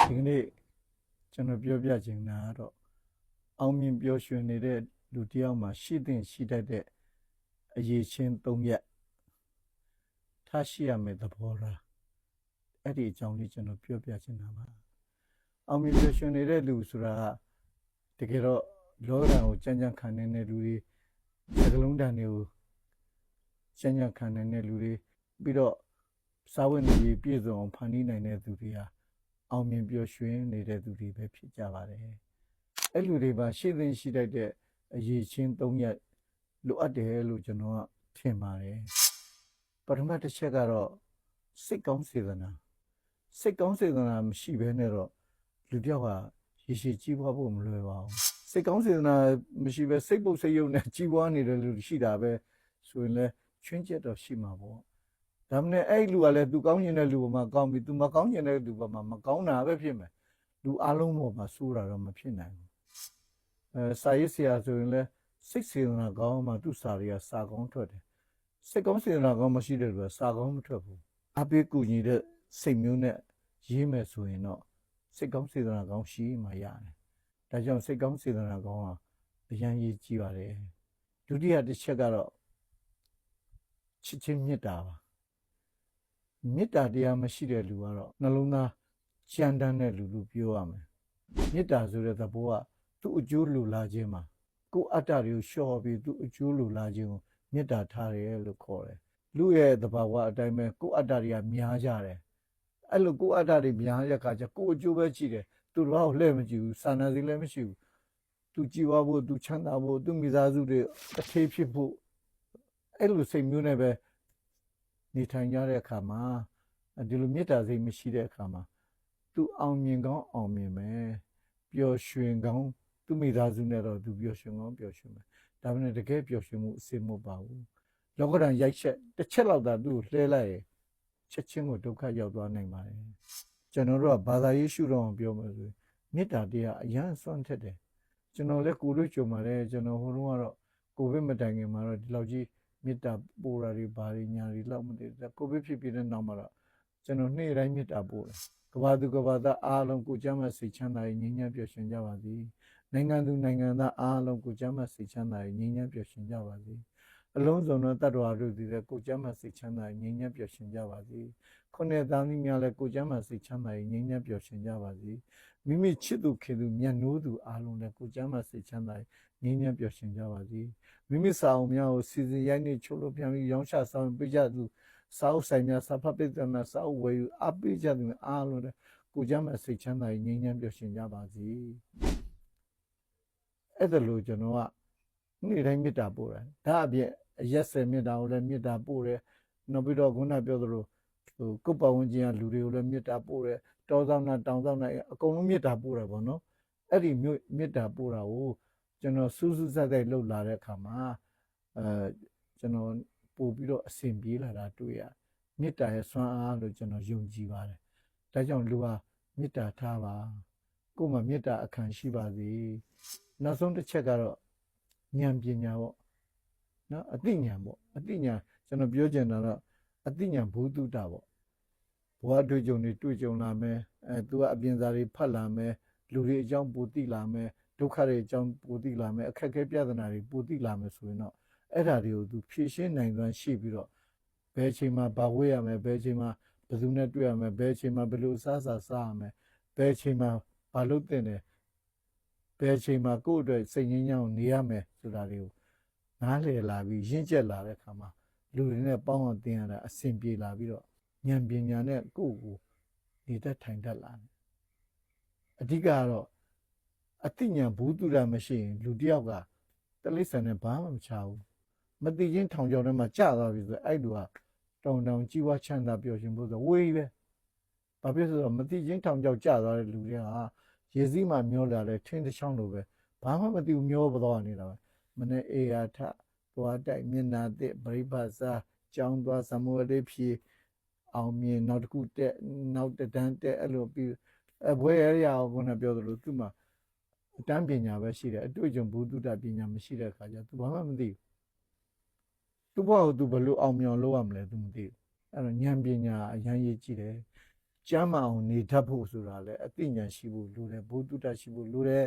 ဒီကနေ့ကျွန်တော်ပြောပြချင်တာကတော့အောင်မြင်ပျော်ရွှင်နေတဲ့လူတစ်ယောက်မှာရှိသင့်ရှိတတ်တဲ့အရေးချင်း၃ရပ်ထားရှိရမယ်သဘောလားအဲ့ဒီအကြောင်းလေးကျွန်တော်ပြောပြချင်တာပါအောင်မြင်ပျော်ရွှင်နေတဲ့လူဆိုတာကတကယ်တော့လောကဓာတ်ကိုကြံ့ကြံ့ခံနေတဲ့လူတွေစကလုံးဓာတ်တွေကိုကြံ့ကြံ့ခံနေတဲ့လူတွေပြီးတော့စာဝတ်နေရေးပြည့်စုံအောင်ဖန်တီးနိုင်တဲ့သူတွေဟာအောင်မြင်ပျော်ရွှင်နေတဲ့သူတွေပဲဖြစ်ကြပါတယ်အဲ့လူတွေပါရှိသင့်ရှိတတ်တဲ့အရေးချင်း၃ရပ်လိုအပ်တယ်လို့ကျွန်တော်ကထင်ပါတယ်ပထမတစ်ချက်ကတော့စိတ်ကောင်းစေတနာမရှိဘဲနဲ့တော့လူတစ်ယောက်ဟာရေရှည်ကြီးပွားဖို့မလွယ်ပါဘူးစိတ်ကောင်းစေတနာမရှိဘဲစိတ်ပုတ်စိတ်ယုတ်နဲ့ကြီးပွားနေတဲ့လူရှိတာပဲဆိုရင်လည်းချွင်းချက်တော့ရှိမှာပေါ့ဒါမှမဟုတ်အဲ့လူကလည်းသူကောင်းကျင်တဲ့လူပေါ်မှာကောင်းပြီးသူမကောင်းကျင်တဲ့လူပေါ်မှာမကောင်းတာပဲဖြစ်မယ်လူအလုံးပေါ်မှာစိုးတာတော့မဖြစ်နိုင်ဘူးစာရေးဆရာဆိုရင်လည်းစိတ်စေတနာကောင်းမှသူ့စာတွေကစာကောင်းထွက်တယ်စိတ်ကောင်းစေတနာကောင်းမရှိတဲ့လူကစာကောင်းမထွက်ဘူးအပိကူညီတဲ့စိတ်မျိုးနဲ့ရေးမယ်ဆိုရင်တော့စိတ်ကောင်းစေတနာကောင်းရှိမှရတယ်ဒါကြောင့်စိတ်ကောင်းစေတနာကောင်းဟာအရန်ရေးကြည့်ပါတယ်ဒုတိယတစ်ချက်ကတော့ချစ်ချင်းမေတ္တာပါမေတ္တာတရားမရှိတဲ့လူကတော့နှလုံးသားကြမ်းတမ်းတဲ့လူလို့ပြောရမယ်မေတ္တာဆိုတဲ့သဘောကသူ့အကျိုးလိုလားခြင်းမှာကိုယ်အတ္တတွေကိုလျှော့ပြီးသူ့အကျိုးလိုလားခြင်းကိုမေတ္တာထားတယ်လို့ခေါ်တယ်လူရဲ့သဘာဝအတိုင်းပဲကိုယ်အတ္တတွေကများကြတယ်အဲ့လိုကိုယ်အတ္တတွေများတဲ့အခါကျကိုယ်အကျိုးပဲကြည့်တယ်သူတို့ကလှည့်မကြည့်ဘူးစာနာစိလည်းမရှိဘူးသူကြည်ဝဖို့သူချမ်းသာဖို့သူမိသားစုတွေအထေးဖြစ်ဖို့အဲ့လိုစိတ်မျိုးနဲ့ပဲနေထိုင်ကြတဲ့အခါမှာဒီလိုမေတ္တာစိတ်မရှိတဲ့အခါမှာသူအောင်မြင်ကောင်းအောင်မြင်မယ်ပျော်ရွှင်ကောင်းသူမိသားစုနဲ့တော့သူပျော်ရွှင်ကောင်းပျော်ရွှင်မယ်ဒါပေမဲ့တကယ်ပျော်ရွှင်မှုအစင်မပါဘူးလောကဓာတ်ရိုက်ချက်တစ်ချက်လောက်သာသူ့ကိုလှဲလိုက်ရင်ချက်ချင်းကိုဒုက္ခရောက်သွားနိုင်ပါတယ်ကျွန်တော်တို့ကဘာသာရေးရှုတော့ပြောမယ်ဆိုရင်မေတ္တာတရားအရန်စွန့်ထက်တယ်ကျွန်တော်လည်းကိုယ်တို့ကြုံပါတယ်ကျွန်တော်ဟိုတုန်းကတော့ကိုဗစ်မတိုင်ခင်မှာတော့ဒီလောက်ကြီးမေတ္တာပို့တာတွေဘာတွေညာတွေလောက်မသိဘူးကိုဗစ်ဖြစ်ပြီးတဲ့နောက်မှာတော့ကျွန်တော်နေ့တိုင်းမေတ္တာပို့တယ်ကဘာသူကဘာသားအားလုံးကိုကျမ်းမာစိတ်ချမ်းသာရေးငြိမ်းချမ်းပျော်ရွှင်ကြပါစေနိုင်ငံသူနိုင်ငံသားအားလုံးကိုကျမ်းမာစိတ်ချမ်းသာရေးငြိမ်းချမ်းပျော်ရွှင်ကြပါစေအလုံးစုံသောတတ္တဝါတို့သည်လည်းကိုကျမ်းမာစိတ်ချမ်းသာရေးငြိမ်းချမ်းပျော်ရွှင်ကြပါစေခုနှစ်သားသမီးများလည်းကိုကျမ်းမာစိတ်ချမ်းသာရေးငြိမ်းချမ်းပျော်ရွှင်ကြပါစေမိမိချစ်သူခင်သူမြတ်နိုးသူအားလုံးလည်းကိုကျမ်းမာစိတ်ချမ်းသာရေးငြိမ်းချမ်းပျော်ရွှင်ကြပါစေမိမိစာအုပ်များကိုစီစဉ်ရိုက်နှိပ်ချုပ်လို့ပြန်ပြီးရောင်းချဆောင်ပေးကြသူစာအုပ်ဆိုင်များစာဖတ်ပိတ်သက်များစာအုပ်ဝယ်ယူအပိကြသူအားလုံးလည်းကိုကျမ်းမာစိတ်ချမ်းသာရေးငြိမ်းချမ်းပျော်ရွှင်ကြပါစေအဲ့ဒါလို့ကျွန်တော်ကနေ့တိုင်းမေတ္တာပို့တယ်ဒါအပြင်အရက်ဆယ်မေတ္တာကိုလည်းမေတ္တာပို့တယ်နောက်ပြီးတော့ခုနပြောသလိုကိုယ်ပတ်ဝန်းကျင်ကလူတွေကိုလည်းမေတ္တာပို့တယ်တောဆောင်တာတောင်ဆောင်တာအကုန်လုံးမေတ္တာပို့တယ်ပေါ့နော်အဲ့ဒီမေတ္တာပို့တာကိုကျွန်တော်စူးစူးစိုက်စိုက်လှုပ်လာတဲ့အခါမှာကျွန်တော်ပို့ပြီးတော့အစဉ်ပြေးလာတာတွေ့ရမေတ္တာရဲ့စွမ်းအားလို့ကျွန်တော်ယုံကြည်ပါတယ်ဒါကြောင့်လူဟာမေတ္တာထားပါကိုယ်မှာမေတ္တာအခံရှိပါစေနောက်ဆုံးတစ်ချက်ကတော့ဉာဏ်ပညာပေါ့နော်အသိဉာဏ်ပေါ့အသိဉာဏ်ကျွန်တော်ပြောချင်တာတော့အသိဉာဏ်ဘုဒ္ဓတာပေါ့ဘဝတွေ့ကြုံတွေတွေ့ကြုံလာမယ်သူကအပြင်စာတွေဖတ်လာမယ်လူတွေအကြောင်းပိုသိလာမယ်ဒုက္ခတွေအကြောင်းပိုသိလာမယ်အခက်အခဲပြဿနာတွေပိုသိလာမယ်ဆိုရင်တော့အဲ့ဓာတွေကိုသူဖြေရှင်းနိုင်စွမ်းရှိပြီးတော့ဘယ်အချိန်မှာဘာဝေးရမယ်ဘယ်အချိန်မှာဘယ်သူနဲ့တွေ့ရမယ်ဘယ်အချိန်မှာဘယ်လိုအစားအစာစားရမယ်ဘယ်အချိန်မှာဘာလုပ်သင့်တယ်ဘယ်အချိန်မှာကိုယ့်အတွက်စိတ်ငြိမ်းချမ်းအောင်နေရမယ်ဆိုတာတွေကိုနားလည်လာပြီးရင့်ကျက်လာတဲ့အခါမှာလူတွေနဲ့ပေါင်းအောင်သင်ရတာအဆင်ပြေလာပြီးတော့ဉာဏ်ပညာနဲ့ကိုယ့်ကိုနေတတ်ထိုင်တတ်လာတယ်အဓိကကတော့အသိဉာဏ်ဘုသူရမရှိရင်လူတစ်ယောက်ကတိရစ္ဆာန်နဲ့ဘာမှမချဘူးမသိချင်းထောင်ချောင်းထဲမှာကြာသွားပြီဆိုအဲ့လူကတောင်ကြီးဝါချမ်းသာပျော်ရွှင်ဖို့ဆိုဝေးပဲဘာဖြစ်လို့ဆိုတော့မသိချင်းထောင်ချောင်းကြာသွားတဲ့လူတွေကရေစည်းမှမျောလာတဲ့ထင်းတစ်ချောင်းလိုပဲဘာမှမသိဘူးမျောသွားနေတာပဲမနေ့အေယာထသွားတိုက်မျက်နာသစ်ပရိပတ်စားကြောင်းသွားသမုဒ္ဒရေဖြေအောင်မြင်နောက်တစ်ခုတက်နောက်တန်းတက်အဲ့လိုပြီးဘွဲရရအောင်ခုနပြောသလိုသူ့မှာအတန်းပညာပဲရှိတယ်အတွေ့အကြုံဘုဒ္ဓတာပညာမရှိတဲ့အခါကျသူဘာမှမသိဘူးသူ့ဘဝကိုသူဘယ်လိုအောင်မြင်လုပ်ရမလဲသူမသိဘူးအဲ့တော့ဉာဏ်ပညာအရန်ရေးကြည့်တယ် ကျမ်းမာအောင်နေတတ်ဖို့ဆိုတာလေအသိဉာဏ်ရှိဖို့လိုတယ်ဘုဒ္ဓတရှိဖို့လိုတယ်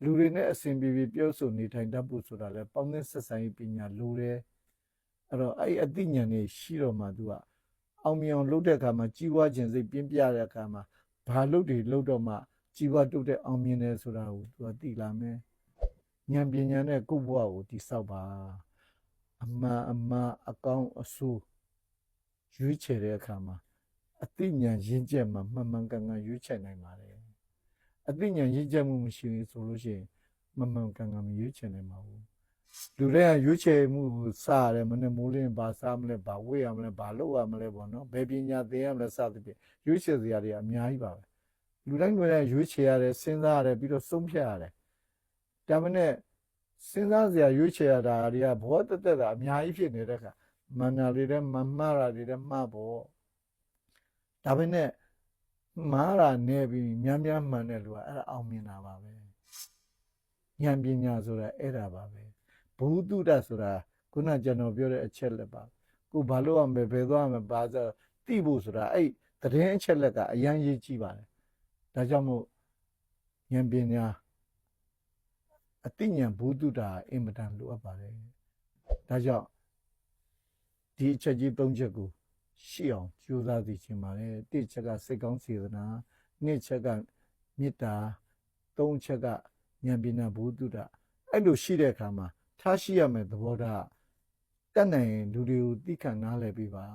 လူတွေနဲ့အစဉ်ပြေပြေပြောဆိုနေထိုင်တတ်ဖို့ဆိုတာလေပေါင်းတဲ့ဆက်ဆံရေးပညာလိုတယ်အဲ့တော့အဲ့အသိဉာဏ်တွေရှိတော့မှသူကအောင်မြင်အောင်လုပ်တဲ့အခါမှာကြီးပွားခြင်းစိတ်ပြင်းပြတဲ့အခါမှာဘာလုပ်တွေလုပ်တော့မှကြီးပွားတုတ်တဲ့အောင်မြင်တယ်ဆိုတာကိုသူကသိလာမယ်ဉာဏ်ပညာနဲ့ကိုယ့်ဘဝကိုတည်ဆောက်ပါအမှန်အမှန်အကောင်းအဆိုးရွေးချယ်တဲ့အခါမှာအသိဉာဏ်ရင့်ကျက်မှမှန်မှန်ကန်ကန်ရွေးချယ်နိုင်ပါတယ်အသိဉာဏ်ရင့်ကျက်မှုမရှိရင်ဆိုလို့ရှိရင်မှန်မှန်ကန်ကန်မရွေးချယ်နိုင်ပါဘူးလူတွေကရွေးချယ်မှုကိုစရတယ်မနဲ့မိုးလင်းဘာစားမလဲဘာဝေ့ရမလဲဘာလုပ်ရမလဲပေါ့နော်ဘယ်ပညာသင်ရမလဲစသဖြင့်ရွေးချယ်စရာတွေအများကြီးပါပဲလူတိုင်းတွေရွေးချယ်ရတယ်စဉ်းစားရတယ်ပြီးတော့ဆုံးဖြတ်ရတယ်ဒါမှနဲ့စဉ်းစားစရာရွေးချယ်ရတာတွေကဘောတက်တက်တာအများကြီးဖြစ်နေတဲ့အခါမန္နာလေးတဲ့မမှားတာတွေတဲ့မှားပေါ့ဒါပေမဲ့မှားတာနဲ့ပြီးများများမှန်တဲ့လူကအဲ့ဒါအောင်မြင်တာပါပဲဉာဏ်ပညာဆိုတာအဲ့ဒါပါပဲဘုသူတ္တဆိုတာခုနကျွန်တော်ပြောတဲ့အချက်လက်ပါကိုဘာလို့ရမလဲဘယ်သွားမလဲဘာဆိုသိဖို့ဆိုတာအဲ့သတင်းအချက်လက်ကအရန်ရေးကြည့်ပါတယ်ဒါကြောင့်မို့ဉာဏ်ပညာအသိဉာဏ်ဘုသူတ္တအင်မတန်လိုအပ်ပါတယ်ဒါကြောင့်ဒီအချက်ကြီး၃ချက်ကိုရှိအောင်ကြိုးစားသိချင်ပါတယ်တစ်ချက်ကစိတ်ကောင်းစေတနာနှစ်ချက်ကမေတ္တာသုံးချက်ကဉာဏ်ပညာဘုသူတ္တအဲ့လိုရှိတဲ့အခါမှာထားရှိရမယ်သဘောထားတတ်နိုင်လူတွေကိုသိခံနားလည်ပေးပါ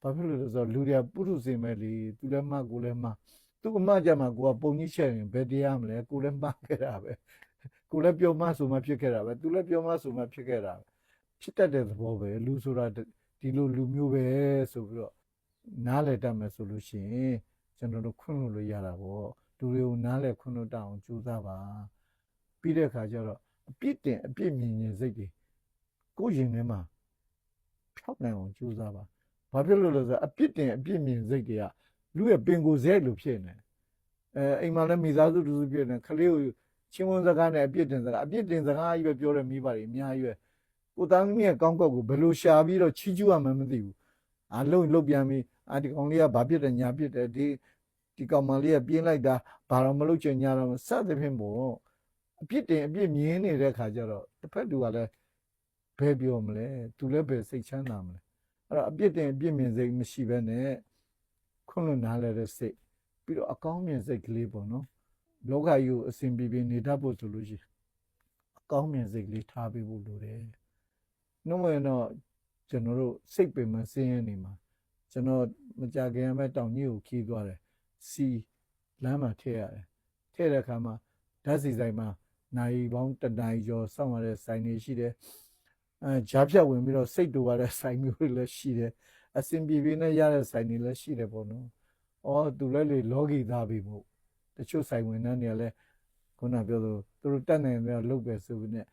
ဘာဖြစ်လို့လဲဆိုတော့လူတွေကပုထုဇဉ်ပဲလေသူလည်းမှကိုလည်းမှသူအမှကြမှာကိုကပုံကြီးချက်ရင်ဘယ်တရားမလဲကိုလည်းမှခဲ့တာပဲကိုလည်းပြောမှဆိုမှဖြစ်ခဲ့တာပဲသူလည်းပြောမှဆိုမှဖြစ်ခဲ့တာပဲဖြစ်တတ်တဲ့သဘောပဲလူဆိုတာဒီလိုလူမျိုးပဲဆိုပြီးတော့နားလည်တတ်မယ်ဆိုလို့ရှိရင်ကျွန်တော်တို့ခွင့်လို့ရတာပေါ့လူတွေကိုနားလည်ခွင့်လို့တအောင်ကြိုးစားပါပြီးတဲ့အခါကျတော့အပြစ်တင်အပြစ်မြင်ရင်စိတ်တွေကိုယ်ရင်ထဲမှာဖြောက်နိုင်အောင်ကြိုးစားပါဘာဖြစ်လို့လဲဆိုတော့အပြစ်တင်အပြစ်မြင်စိတ်တွေကလူရဲ့ပင်ကိုယ်စရိုက်လိုဖြစ်နေအိမ်မှာလည်းမိသားစုတူစုဖြစ်နေခလေးကိုချင်းဝန်စကားနဲ့အပြစ်တင်စကားကြီးပဲပြောတဲ့မိဘတွေအများကြီးပဲကိုသားသမီးရဲ့ကောင်းကောက်ကိုဘယ်လိုရှာပြီးတော့ချီးကျူးရမှန်းမသိဘူးလုံပြန်ပြီးဒီကောင်လေးကဘာဖြစ်တယ်ညာဖြစ်တယ်ဒီကောင်မလေးကပြင်းလိုက်တာဘာတော့မလုပ်ချင်ညာတော့စသဖြင့်ပေါ့အပြစ်တင်အပြစ်မြင်နေတဲ့ခါကျတော့တစ်ဖက်သူကလည်းဘယ်ပြောမလဲသူလည်းဘယ်စိတ်ချမ်းသာမလဲအဲ့တော့အပြစ်တင်အပြစ်မြင်စိတ်မရှိဘဲနဲ့ခွန်းလွန်နားလဲတဲ့စိတ်ပြီးတော့အကောင်းမြင်စိတ်ကလေးပေါ့နော်လောကကြီးကိုအစဉ်ပြေပြေနေတတ်ဖို့ဆိုလို့ရှိရင်အကောင်းမြင်စိတ်ကလေးထားပေးဖို့လိုတယ်နှုတ်ဝင်တော့ကျွန်တော်တို့စိတ်ပင်မစင်းရဲနေမှာကျွန်တော်မကြခင်ပဲတောင်ကြီးကိုခီးသွားတယ်စီလမ်းမှာထည့်ရတယ်ထည့်တဲ့အခါမှာဓာတ်စီဆိုင်မှာနိုင်ပေါင်းတနိုင်ကျော်စောင့်ရတဲ့ဆိုင်တွေရှိတယ်ဂျားဖြတ်ဝင်ပြီးတော့စိတ်တူရတဲ့ဆိုင်မျိုးတွေလည်းရှိတယ်အစင်ပြေပြေနဲ့ရတဲ့ဆိုင်တွေလည်းရှိတယ်ပေါ့နော်သူလည်းလေလောကီသားပြီမို့တချို့ဆိုင်ဝင်တဲ့နေရာလဲခုနပြောသူတို့တက်နိုင်တယ်လုပ်ပဲဆိုပြီးနဲ့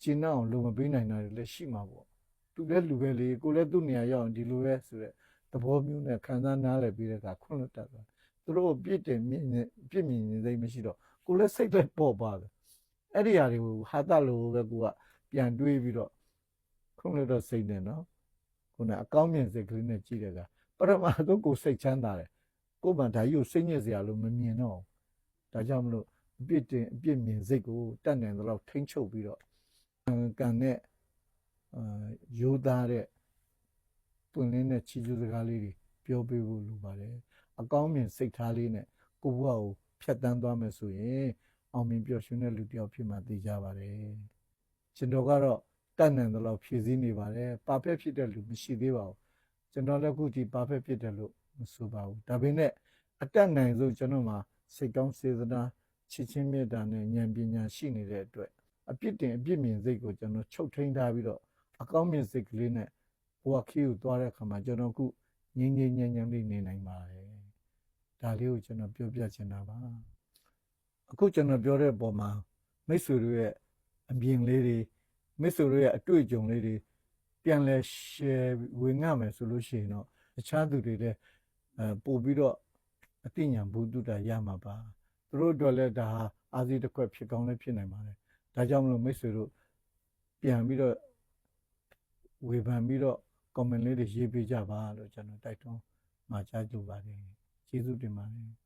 ကျင်းအောင်လုံမပေးနိုင်တာတွေလည်းရှိမှာပေါ့သူလည်းလူပဲလေကိုလည်းသူ့နေရာရောက်ဒီလိုပဲဆိုတဲ့သဘောမျိုးနဲ့ခံစားနားလည်ပြီးတဲ့အခါခွင့်လွတ်တတ်သွားသူတို့ပြစ်တင်မြင့်ပြစ်မြင်နေသိမရှိတော့ကိုလည်းစိတ်ပဲပေါ့ပါတယ်အဲ့ဒီအရာတွေကိုဟာတလို့ပဲကိုကပြန်တွေးပြီးတော့ခွင့်လွတ်တော့စိတ်နဲ့နော်ခုနအကောင်းမြင်စိတ်ကလေးနဲ့ကြည့်တဲ့အခါပထမဆုံးကိုစိတ်ချမ်းသာတယ်ကိုမှဒါကြီးကိုစိတ်ညစ်စရာလို့မမြင်တော့ဒါကြောင့်မလို့အပြစ်တင်အပြစ်မြင်စိတ်ကိုတတ်နိုင်သလောက်ထိန်းချုပ်ပြီးတော့ကန်နဲ့ရိုးသားတဲ့ပွင့်လင်းတဲ့ချီးကျူးစကားလေးတွေပြောပေးဖို့လိုပါတယ်အကောင်းမြင်စိတ်ထားလေးနဲ့ကိုဘဝကိုဖြတ်တန်းသွားမယ်ဆိုရင်အောင်မြင်ပျော်ရွှင်တဲ့လူတစ်ယောက်ဖြစ်မှသိကြပါတယ်ကျွန်တော်ကတော့တတ်နိုင်သလောက်ဖြည့်ဆည်းနေပါတယ်ပါဖက်ဖြစ်တဲ့လူမရှိသေးပါဘူးကျွန်တော်လည်းခုဒီပါဖက်ဖြစ်တယ်လို့မဆိုပါဘူးဒါပေမဲ့အတတ်နိုင်ဆုံးကျွန်တော်မှာစိတ်ကောင်းစေတနာချစ်ချင်းမေတ္တာနဲ့ဉာဏ်ပညာရှိနေတဲ့အတွက်အပြစ်တင်အပြစ်မြင်စိတ်ကိုကျွန်တော်ချုပ်ထိန်းထားပြီးတော့အကောင်းမြင်စိတ်ကလေးနဲ့ဘဝခီးကိုသွားတဲ့အခါမှာကျွန်တော်ခုငြိမ်းငြိမ်းချမ်းချမ်းလေးနေနိုင်ပါတယ်ဒါလေးကိုကျွန်တော်ပြောပြချင်တာပါအခုကျွန်တော်ပြောတဲ့ပုံမှာမိတ်ဆွေတို့ရဲ့အမြင်လေးတွေမိတ်ဆွေတို့ရဲ့အတွေ့အကြုံလေးတွေပြန်လဲ share ဝင်ငှမယ်ဆိုလို့ရှိရင်တော့တခြားသူတွေလည်းပို့ပြီးတော့အသိဉာဏ်ဘုဒ္ဓတာရမှာပါသူတို့အတွက်လည်းဒါဟာအာစီတစ်ခွက်ဖြစ်ကောင်းလည်းဖြစ်နိုင်ပါတယ်ဒါကြောင့်မလို့မိတ်ဆွေတို့ပြန်ပြီးတော့ဝေဖန်ပြီးတော့ comment လေးတွေရေးပေးကြပါလို့ကျွန်တော်တိုက်တွန်း မှာကြားလိုပါတယ်ကျေးဇူးတင်ပါတယ်